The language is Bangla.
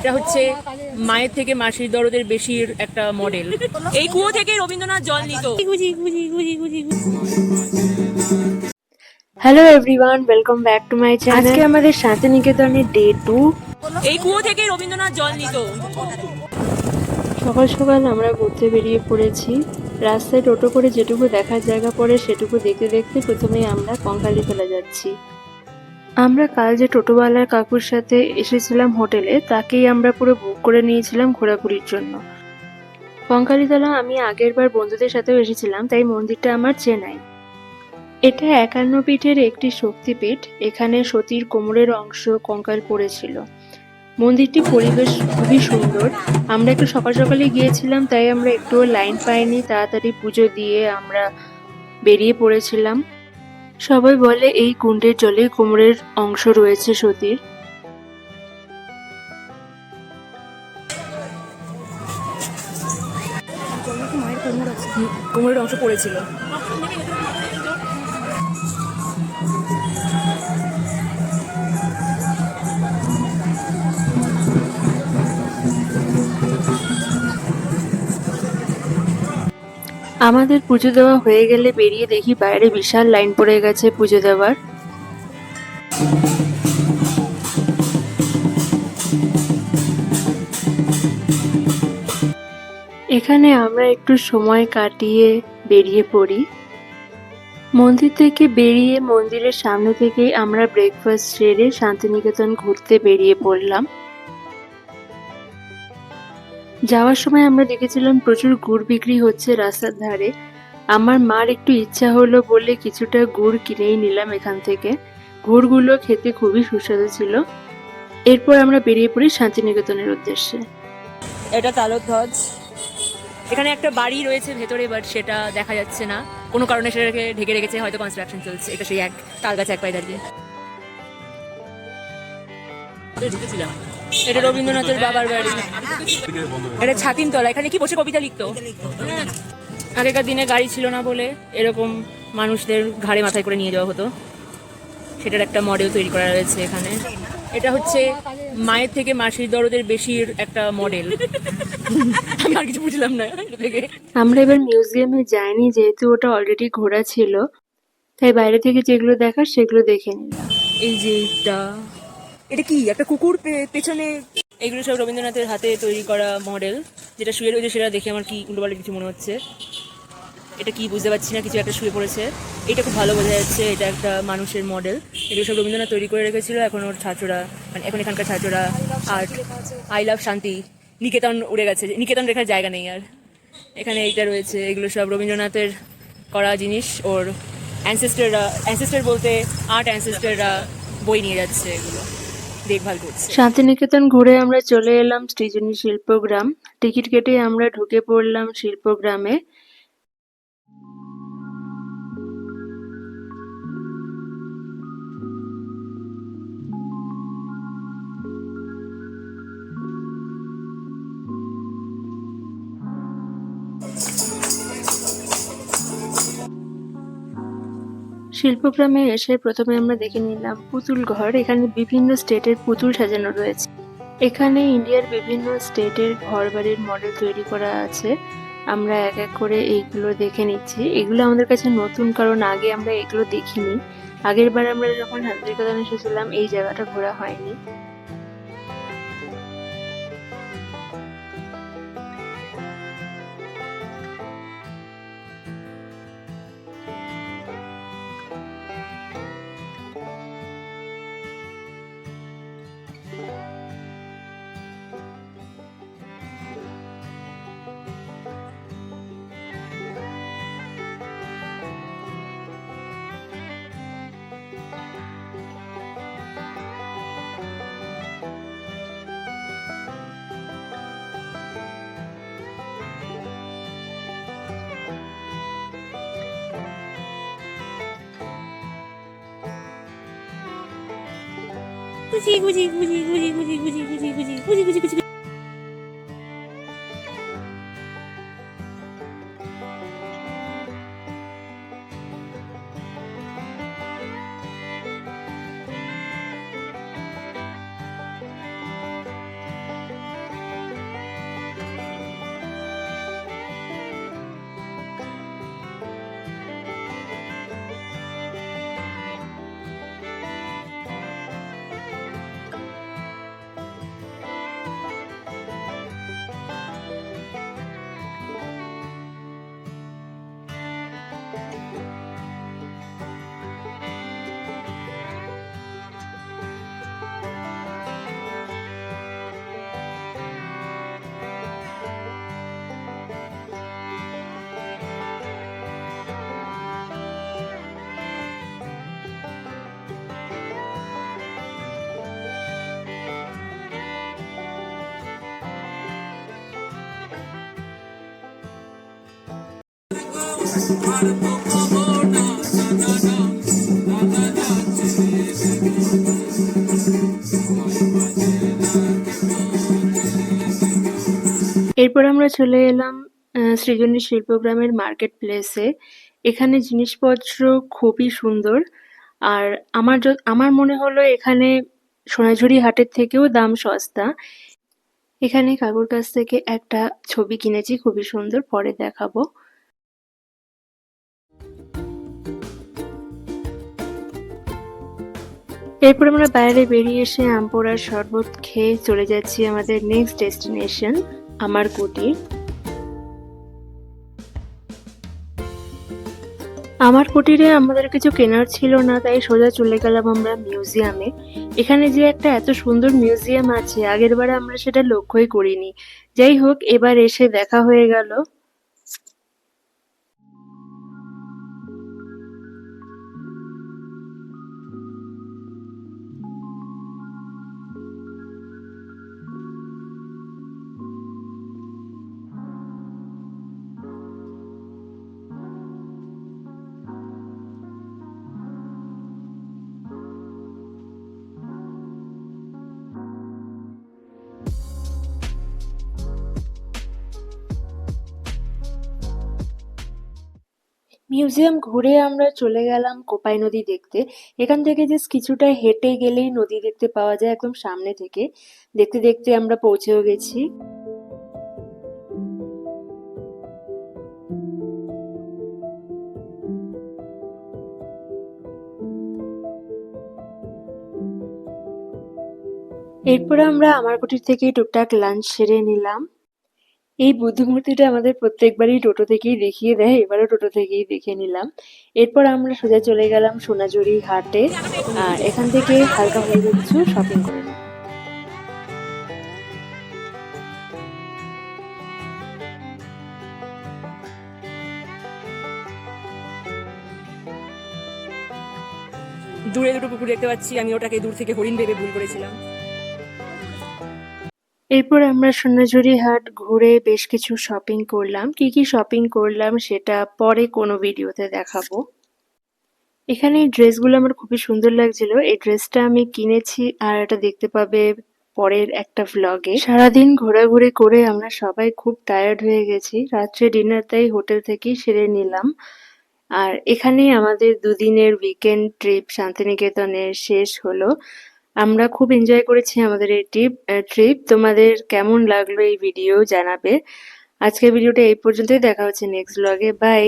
এটা হচ্ছে মায়ের থেকে মাসির দরদের বেশির একটা মডেল। এই কুয়ো থেকে রবীন্দ্রনাথ জল নিত। Hello everyone, welcome back to my channel. আজকে আমাদের শান্তিনিকেতনের ডে 2। এই কুয়ো থেকে রবীন্দ্রনাথ জল নিত। সকাল সকাল আমরা ঘুরতে বেরিয়ে পড়েছি। রাস্তায় টোটো করে যেটুকু দেখার জায়গা পড়ে সেটুকু দেখতে দেখতে প্রথমেই আমরা কঙ্কালীতলা যাচ্ছি। আমরা কাল যে টোটোওয়ালার কাকুর সাথে এসেছিলাম হোটেলে, তাকেই আমরা পুরো বুক করে নিয়েছিলাম ঘোরাঘুরির জন্য। কঙ্কালীতলা আমি আগের বার বন্ধুদের সাথেও এসেছিলাম, তাই মন্দিরটা আমার চেনাই। এটা ৫১ পীঠের একটি শক্তিপীঠ। এখানে সতীর কোমরের অংশ কঙ্কাল পড়েছিল। মন্দিরটি পরিবেশ খুবই সুন্দর। আমরা একটু সকাল সকালে গিয়েছিলাম, তাই আমরা একটুও লাইন পাইনি। তাড়াতাড়ি পুজো দিয়ে আমরা বেরিয়ে পড়েছিলাম। সবাই বলে এই কুণ্ডের জলে কোমরের অংশ রয়েছে সতীর। কোমরের অংশ পড়েছিল। আমাদের পুজো দেওয়া হয়ে গেলে বেরিয়ে দেখি বাইরে বিশাল লাইন পড়ে গেছে পুজো দেওয়ার। এখানে আমরা একটু সময় কাটিয়ে বেরিয়ে পড়ি। মন্দির থেকে বেরিয়ে মন্দিরের সামনে থেকেই আমরা ব্রেকফাস্ট সেরে শান্তিনিকেতন ঘুরতে বেরিয়ে পড়লাম। যাওয়ার সময় আমরা দেখেছিলাম প্রচুর গুড় বিক্রি হচ্ছে রাস্তার ধারে। আমার মার একটু ইচ্ছা হলো বলে কিছুটা গুড় কিনেই নিলাম এখান থেকে। গুড়গুলো খেতে খুবই সুস্বাদু ছিল। এরপর আমরা বেরিয়ে পড়ি শান্তিনিকেতনের উদ্দেশ্যে। এটা তালধ্বজ। এখানে একটা বাড়ি রয়েছে ভেতরে, বাট সেটা দেখা যাচ্ছে না কোনো কারণে। সেটাকে ঢেকে রেখেছে, হয়তো কনস্ট্রাকশন চলছে। এটা সেই এক তাল গাছ এক পায়ে দাঁড়িয়ে। এটা রবীন্দ্রনাথের বাবার বাড়ি। এটা ছাতিমতলা। এখানে কি বসে কবিতা লিখতো। আগেকার দিনে গাড়ি ছিল না বলে এরকম মানুষদের ঘাড়ে মাথায় করে নিয়ে যাওয়া হতো। সেটার একটা মডেল তৈরি করা রয়েছে এখানে। এটা হচ্ছে মায়ের থেকে মাসির দরদের বেশির একটা মডেল। আমি আর কিছু বুঝলাম না এটা থেকে। আমরা এবার মিউজিয়ামে যাইনি, যেহেতু ওটা অলরেডি ঘোরা ছিল, তাই বাইরে থেকে যেগুলো দেখার সেগুলো দেখে নিলাম। এই যে এটা কি একটা কুকুর পেছনে। এগুলো সব রবীন্দ্রনাথের হাতে তৈরি করা মডেল। যেটা শুয়ে রয়েছে সেটা দেখে আমার কি উল্টোপাল্টা কিছু মনে হচ্ছে। এটা কি বুঝতে পারছি না, কিছু একটা শুয়ে পড়েছে। এটা খুব ভালো বোঝা যাচ্ছে এটা একটা মানুষের মডেল। এগুলো সব রবীন্দ্রনাথ তৈরি করে রেখেছিল। এখন ওর ছাত্ররা, মানে এখন এখানকার ছাত্ররা আর্ট, আই লাভ শান্তি নিকেতন উড়ে গেছে, নিকেতন রেখার জায়গা নেই আর। এখানে এইটা রয়েছে। এগুলো সব রবীন্দ্রনাথের করা জিনিস। ওর অ্যানসেস্টার বলতে আর্ট অ্যানসেস্টাররা বই নিয়ে যাচ্ছে, এগুলো দেখভাল করছে। শান্তিনিকেতন ঘুরে আমরা চলে এলাম সৃজনী শিল্পগ্রাম। টিকিট কেটে আমরা ঢুকে পড়লাম শিল্পগ্রামে। শিল্পগ্রামে এসে প্রথমে আমরা দেখে নিলাম পুতুল ঘর। এখানে বিভিন্ন স্টেটের পুতুল সাজানো রয়েছে। এখানে ইন্ডিয়ার বিভিন্ন স্টেটের ঘর বাড়ির মডেল তৈরি করা আছে। আমরা এক এক করে এইগুলো দেখে নিচ্ছি। এগুলো আমাদের কাছে নতুন, কারণ আগে আমরা এগুলো দেখিনি। আগের বার আমরা যখন শান্তিনিকেতন এসেছিলাম এই জায়গাটা ঘোরা হয়নি। এরপর আমরা চলে এলাম সৃজনী শিল্পগ্রামের মার্কেট প্লেসে। এখানে জিনিসপত্র খুবই সুন্দর। আর আমার মনে হলো এখানে সোনাঝুরি হাটের থেকেও দাম সস্তা। এখানে কাকুর কাছ থেকে একটা ছবি কিনেছি, খুবই সুন্দর, পরে দেখাবো। এরপর আমরা বাইরে বেরিয়ে এসে আম পোড়ার শরবত খেয়ে চলে যাচ্ছি আমাদের নেক্সট ডেস্টিনেশন আমার কুটির। আমার কুটিরে আমাদের কিছু কেনার ছিল না, তাই সোজা চলে গেলাম আমরা মিউজিয়ামে। এখানে যে একটা এত সুন্দর মিউজিয়াম আছে, আগেরবারে আমরা সেটা লক্ষ্যই করিনি। যাই হোক, এবার এসে দেখা হয়ে গেল। মিউজিয়াম ঘুরে আমরা চলে গেলাম কোপাই নদী দেখতে। এখান থেকে জাস্ট কিছুটা হেঁটে গেলেই নদী দেখতে পাওয়া যায় একদম সামনে থেকে। দেখতে দেখতে আমরা পৌঁছেও গেছি। এরপরে আমরা আমার কুটির থেকেই টুকটাক লাঞ্চ সেরে নিলাম। এই বুদ্ধমূর্তিটা আমাদের প্রত্যেকবারই টোটো থেকেই দেখিয়ে দেয়, এবারও টোটো থেকেই দেখে নিলাম। এরপর আমরা সোজা চলে গেলাম সোনাঝুরি হাটে। এখান থেকে হালকা ফুলকা কিছু শপিং করে নেব। দূরে দুটো পুকুর দেখতে পাচ্ছি, আমি ওটাকে দূর থেকে হরিণ ভেবে ভুল করেছিলাম। এরপর আমরা সোনাঝুরি হাট ঘুরে বেশ কিছু শপিং করলাম। কি কি শপিং করলাম সেটা পরে কোনো ভিডিওতে দেখাবো। এখানে এই ড্রেসগুলো আমার খুবই সুন্দর লাগছিল। এই ড্রেসটা আমি কিনেছি আর এটা দেখতে পাবে পরের একটা ভ্লগে। সারাদিন ঘোরাঘুরি করে আমরা সবাই খুব টায়ার্ড হয়ে গেছি। রাত্রে ডিনার তাই হোটেল থেকেই সেরে নিলাম। আর এখানেই আমাদের দুদিনের উইকেন্ড ট্রিপ শান্তিনিকেতনের শেষ হলো। আমরা খুব এনজয় করেছি আমাদের এই ট্রিপ। তোমাদের কেমন লাগলো এই ভিডিও জানাবে। আজকের ভিডিওটা এই পর্যন্তই, দেখা হচ্ছে নেক্সট ব্লগে। বাই।